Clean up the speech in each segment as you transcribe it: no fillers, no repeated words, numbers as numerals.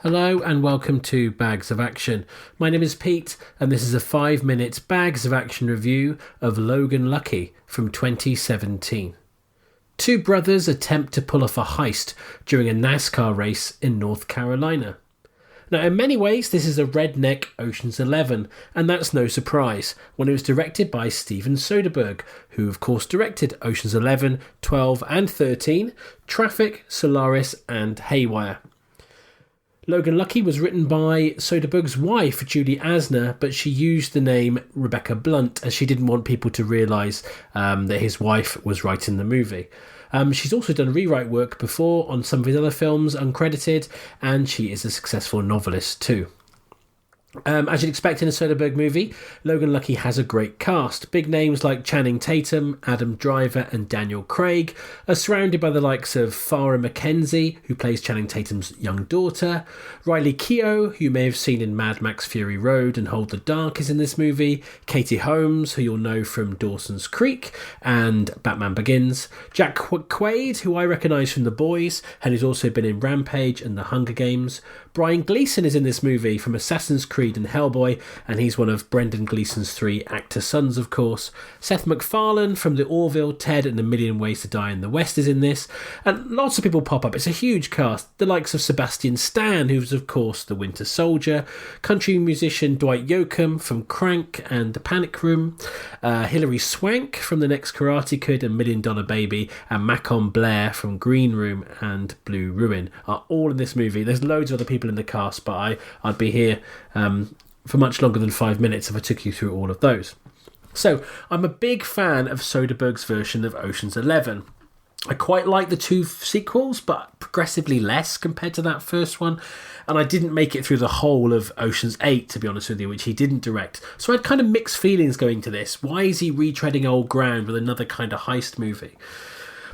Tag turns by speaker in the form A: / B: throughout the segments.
A: Hello and welcome to Bags of Action. My name is Pete and this is a 5-minute Bags of Action review of Logan Lucky from 2017. Two brothers attempt to pull off a heist during a NASCAR race in North Carolina. Now, in many ways, this is a redneck Ocean's 11, and that's no surprise when it was directed by Steven Soderbergh, who of course directed Ocean's 11, 12 and 13, Traffic, Solaris and Haywire. Logan Lucky was written by Soderbergh's wife, Julie Asner, but she used the name Rebecca Blunt as she didn't want people to realise that his wife was writing the movie. She's also done rewrite work before on some of his other films, uncredited, and she is a successful novelist too. As you'd expect in a Soderbergh movie, Logan Lucky has a great cast. Big names like Channing Tatum, Adam Driver and Daniel Craig are surrounded by the likes of Farrah McKenzie, who plays Channing Tatum's young daughter, Riley Keough, who you may have seen in Mad Max Fury Road and Hold the Dark is in this movie, Katie Holmes, who you'll know from Dawson's Creek and Batman Begins, Jack Quaid, who I recognise from The Boys and who's also been in Rampage and The Hunger Games, Brian Gleeson is in this movie from Assassin's Creed and Hellboy, and he's one of Brendan Gleeson's 3 actor sons, of course. Seth MacFarlane from The Orville, Ted and A Million Ways to Die in the West is in this, and lots of people pop up. It's a huge cast. The likes of Sebastian Stan, who's of course the Winter Soldier, country musician Dwight Yoakam from Crank and The Panic Room, Hilary Swank from The Next Karate Kid and $1 Million Baby, and Macon Blair from Green Room and Blue Ruin are all in this movie. There's loads of other people in the cast, but I'd be here for much longer than 5 minutes if I took you through all of those. So I'm a big fan of Soderbergh's version of Ocean's 11. I quite like the 2 sequels, but progressively less compared to that first one. And I didn't make it through the whole of Ocean's 8, to be honest with you, which he didn't direct. So I had kind of mixed feelings going to this. Why is he retreading old ground with another kind of heist movie?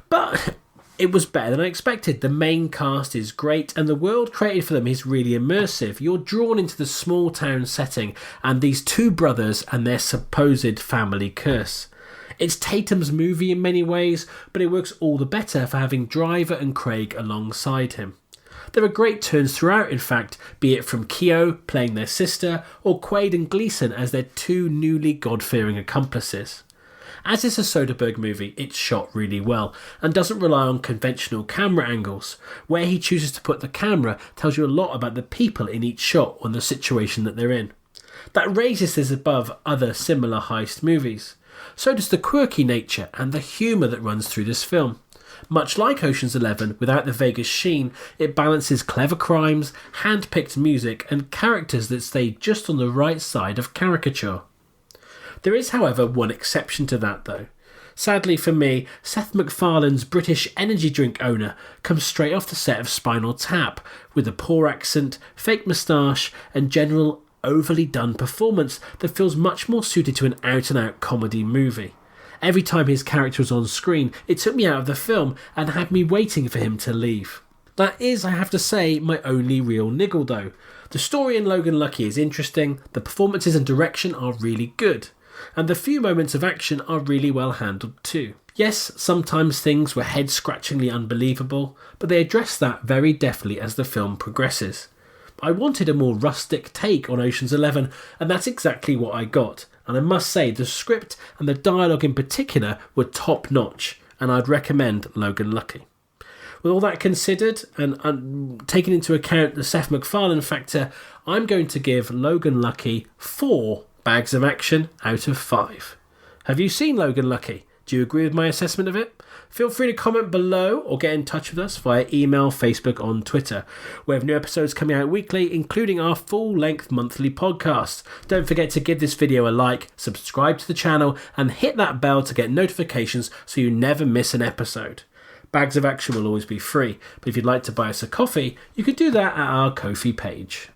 A: But it was better than I expected. The main cast is great and the world created for them is really immersive. You're drawn into the small town setting and these 2 brothers and their supposed family curse. It's Tatum's movie in many ways, but it works all the better for having Driver and Craig alongside him. There are great turns throughout, in fact, be it from Keough playing their sister or Quaid and Gleeson as their 2 newly God-fearing accomplices. As it's a Soderbergh movie, it's shot really well and doesn't rely on conventional camera angles. Where he chooses to put the camera tells you a lot about the people in each shot or the situation that they're in. That raises this above other similar heist movies. So does the quirky nature and the humour that runs through this film. Much like Ocean's 11, without the Vegas sheen, it balances clever crimes, hand-picked music and characters that stay just on the right side of caricature. There is, however, one exception to that, though. Sadly for me, Seth MacFarlane's British energy drink owner comes straight off the set of Spinal Tap, with a poor accent, fake moustache, and general overly done performance that feels much more suited to an out-and-out comedy movie. Every time his character was on screen, it took me out of the film and had me waiting for him to leave. That is, I have to say, my only real niggle, though. The story in Logan Lucky is interesting, the performances and direction are really good, and the few moments of action are really well handled too. Yes, sometimes things were head-scratchingly unbelievable, but they address that very deftly as the film progresses. I wanted a more rustic take on Ocean's 11, and that's exactly what I got. And I must say, the script and the dialogue in particular were top-notch, and I'd recommend Logan Lucky. With all that considered, and taking into account the Seth MacFarlane factor, I'm going to give Logan Lucky 4 Bags of Action out of 5. Have you seen Logan Lucky? Do you agree with my assessment of it? Feel free to comment below or get in touch with us via email, Facebook, on Twitter. We have new episodes coming out weekly, including our full-length monthly podcast. Don't forget to give this video a like, subscribe to the channel, and hit that bell to get notifications so you never miss an episode. Bags of Action will always be free, but if you'd like to buy us a coffee, you could do that at our Ko-fi page.